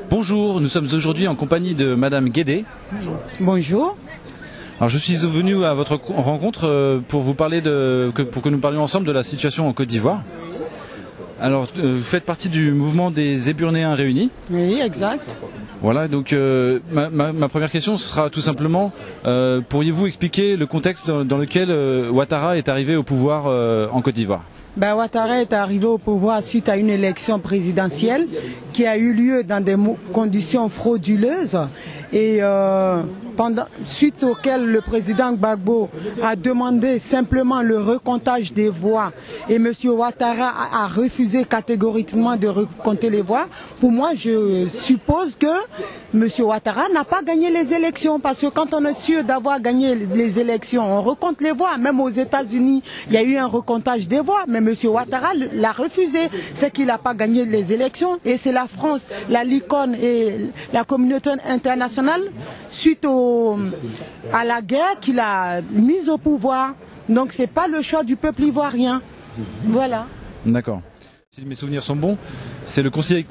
Bonjour, nous sommes aujourd'hui en compagnie de Madame Guédé. Bonjour. Alors je suis venu à votre rencontre pour vous parler pour que nous parlions ensemble de la situation en Côte d'Ivoire. Alors vous faites partie du mouvement des Éburnéens réunis. Oui, exact. Voilà, donc ma première question sera tout simplement, pourriez-vous expliquer le contexte dans lequel Ouattara est arrivé au pouvoir en Côte d'Ivoire? Ouattara est arrivé au pouvoir suite à une élection présidentielle qui a eu lieu dans des conditions frauduleuses et suite auquel le président Gbagbo a demandé simplement le recomptage des voix et M. Ouattara a refusé catégoriquement de recompter les voix. Pour moi, je suppose que M. Ouattara n'a pas gagné les élections parce que quand on est sûr d'avoir gagné les élections, on recompte les voix. Même aux États-Unis, il y a eu un recomptage des voix, mais M. Ouattara l'a refusé. C'est qu'il n'a pas gagné les élections et c'est la France, la LICON et la communauté internationale, suite à la guerre qu'il a mise au pouvoir. Donc c'est pas le choix du peuple ivoirien. Voilà. D'accord. Si mes souvenirs sont bons, c'est le Conseil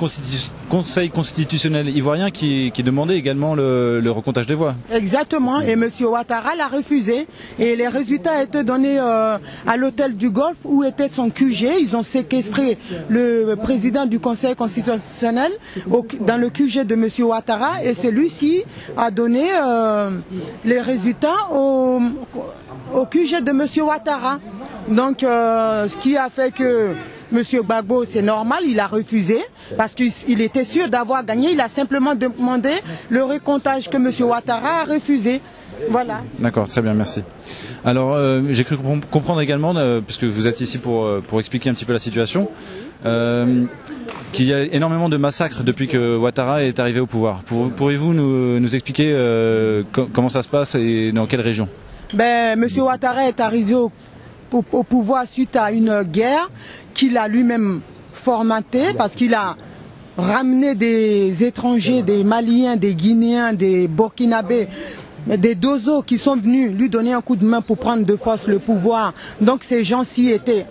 constitutionnel ivoirien qui demandait également le recomptage des voix. Exactement, et M. Ouattara l'a refusé. Et les résultats étaient donnés à l'hôtel du Golfe où était son QG. Ils ont séquestré le président du Conseil constitutionnel dans le QG de M. Ouattara et celui-ci a donné les résultats au QG de M. Ouattara. Donc ce qui a fait que Monsieur Gbagbo, c'est normal, il a refusé parce qu'il était sûr d'avoir gagné. Il a simplement demandé le recomptage que Monsieur Ouattara a refusé. Voilà. D'accord, très bien, merci. Alors, j'ai cru comprendre également, puisque vous êtes ici pour expliquer un petit peu la situation, qu'il y a énormément de massacres depuis que Ouattara est arrivé au pouvoir. Pourriez-vous nous expliquer comment ça se passe et dans quelle région? Monsieur Ouattara est arrivé au pouvoir suite à une guerre qu'il a lui-même formatée parce qu'il a ramené des étrangers, des Maliens, des Guinéens, des Burkinabés, des Dozo qui sont venus lui donner un coup de main pour prendre de force le pouvoir. Donc ces gens-ci étaient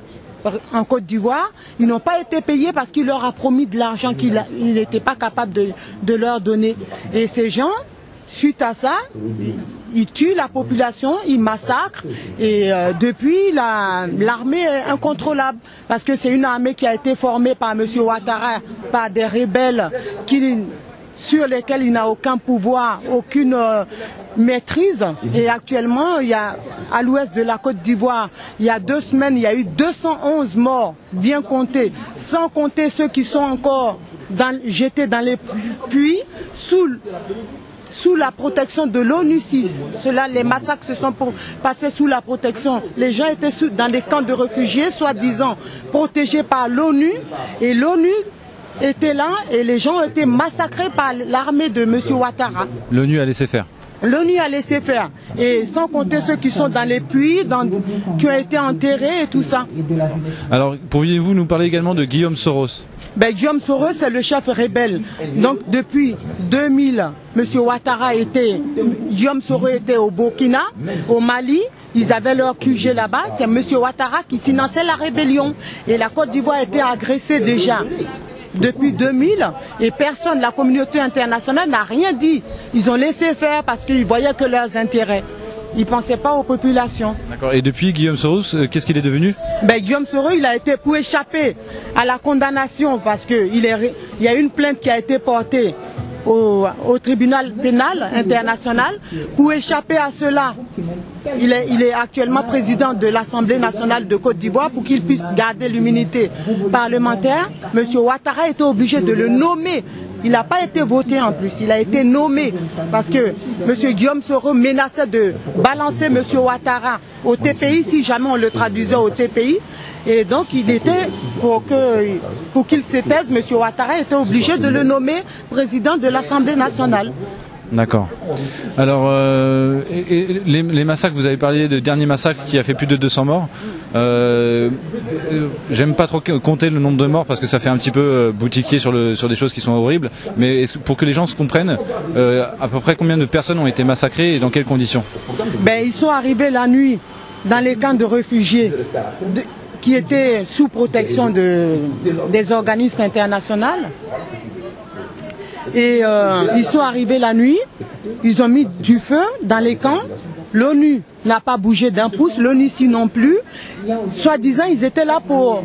en Côte d'Ivoire, ils n'ont pas été payés parce qu'il leur a promis de l'argent qu'il n'était pas capable de leur donner. Et ces gens, suite à ça, ils tuent la population, ils massacrent et depuis l'armée est incontrôlable parce que c'est une armée qui a été formée par M. Ouattara, par des rebelles sur lesquels il n'a aucun pouvoir, aucune maîtrise. Et actuellement, il y a à l'ouest de la Côte d'Ivoire, il y a 2 semaines, il y a eu 211 morts bien comptés, sans compter ceux qui sont encore jetés dans les puits sous la protection de l'ONU. Les massacres se sont passés sous la protection. Les gens étaient dans des camps de réfugiés, soi-disant protégés par l'ONU. Et l'ONU était là et les gens ont été massacrés par l'armée de M. Ouattara. L'ONU a laissé faire. L'ONU a laissé faire. Et sans compter ceux qui sont dans les puits, qui ont été enterrés et tout ça. Alors, pourriez-vous nous parler également de Guillaume Soros? Guillaume Soros, c'est le chef rebelle. Donc depuis 2000, Guillaume Soros était au Burkina, au Mali. Ils avaient leur QG là-bas. C'est M. Ouattara qui finançait la rébellion. Et la Côte d'Ivoire était agressée déjà depuis 2000 et personne, la communauté internationale n'a rien dit. Ils ont laissé faire parce qu'ils voyaient que leurs intérêts. Ils ne pensaient pas aux populations. D'accord. Et depuis, Guillaume Soros, qu'est-ce qu'il est devenu? Guillaume Soros, il a été pour échapper à la condamnation parce qu'il y a une plainte qui a été portée au tribunal pénal international. Pour échapper à cela, il est actuellement président de l'Assemblée nationale de Côte d'Ivoire pour qu'il puisse garder l'immunité parlementaire. M. Ouattara était obligé de le nommer. Il n'a pas été voté en plus, il a été nommé parce que M. Guillaume Soros menaçait de balancer M. Ouattara au TPI si jamais on le traduisait au TPI. Et donc il était, pour qu'il se taise, M. Ouattara était obligé de le nommer président de l'Assemblée nationale. D'accord. Alors, les massacres, vous avez parlé de dernier massacre qui a fait plus de 200 morts. J'aime pas trop compter le nombre de morts parce que ça fait un petit peu boutiquier sur des choses qui sont horribles. Mais pour que les gens se comprennent, à peu près combien de personnes ont été massacrées et dans quelles conditions? Ils sont arrivés la nuit dans les camps de réfugiés qui étaient sous protection des organismes internationaux. Et ils sont arrivés la nuit, ils ont mis du feu dans les camps. L'ONU n'a pas bougé d'un pouce, l'ONUCI non plus. Soi-disant, ils étaient là pour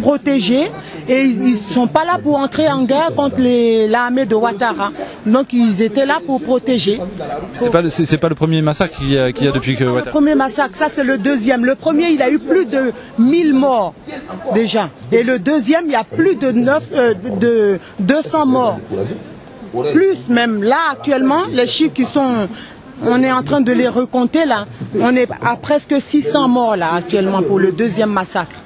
protéger et ils ne sont pas là pour entrer en guerre contre l'armée de Ouattara. Donc ils étaient là pour protéger. C'est pas le premier massacre qu'il y a depuis que Ouattara... Le premier massacre, ça c'est le deuxième. Le premier, il a eu plus de 1000 morts déjà. Et le deuxième, il y a plus de 200 morts. Plus même. Là, actuellement, les chiffres qui sont... On est en train de les recompter là. On est à presque 600 morts là actuellement pour le deuxième massacre.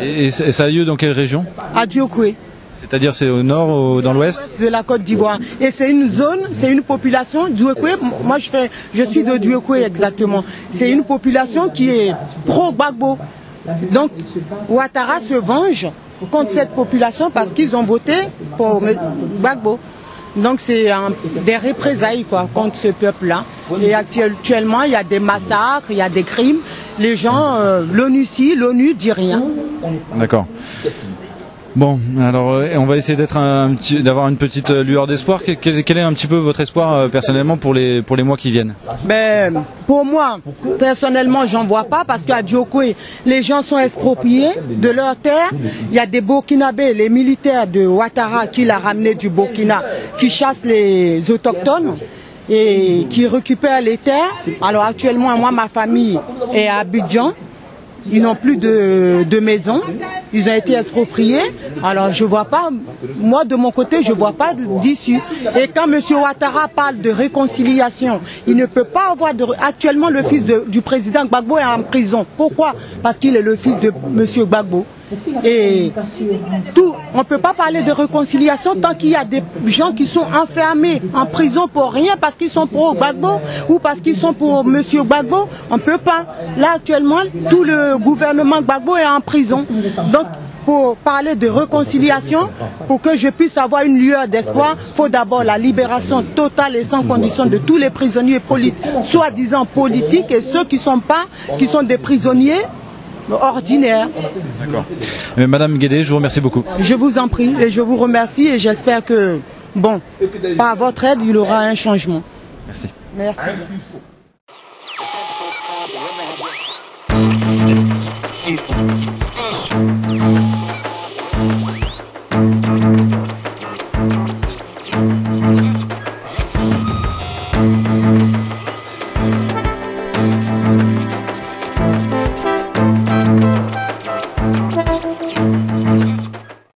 Et ça a lieu dans quelle région? À Diokoué. C'est-à-dire c'est au nord, dans l'ouest? De la Côte d'Ivoire. Et c'est une zone, c'est une population, Diokoué, moi je suis de Diokoué exactement. C'est une population qui est pro-Gbagbo. Donc Ouattara se venge contre cette population parce qu'ils ont voté pour Gbagbo. Donc c'est des représailles contre ce peuple-là. Et actuellement, il y a des massacres, il y a des crimes. Les gens, l'ONU dit rien. D'accord. Bon, alors on va essayer d'avoir une petite lueur d'espoir. Quel est un petit peu votre espoir personnellement pour les mois qui viennent? Pour moi, personnellement, j'en vois pas parce qu'à Diokoué, les gens sont expropriés de leurs terres. Il y a des Burkinabés, les militaires de Ouattara qui l'a ramené du Burkina, qui chassent les autochtones et qui récupèrent les terres. Alors actuellement, moi, ma famille est à Abidjan. Ils n'ont plus de maison, ils ont été expropriés. Alors je vois pas, moi de mon côté, je vois pas d'issue. Et quand M. Ouattara parle de réconciliation, il ne peut pas avoir actuellement le fils du président Gbagbo est en prison. Pourquoi? Parce qu'il est le fils de M. Gbagbo. Et on ne peut pas parler de réconciliation tant qu'il y a des gens qui sont enfermés en prison pour rien parce qu'ils sont pour Gbagbo ou parce qu'ils sont pour M. Gbagbo. On ne peut pas. Là actuellement, tout le gouvernement Gbagbo est en prison. Donc pour parler de réconciliation, pour que je puisse avoir une lueur d'espoir, il faut d'abord la libération totale et sans condition de tous les prisonniers soi-disant politiques et ceux qui sont des prisonniers ordinaire. D'accord. Madame Guédé, je vous remercie beaucoup. Je vous en prie et je vous remercie et j'espère que, par votre aide, il y aura un changement. Merci. Merci.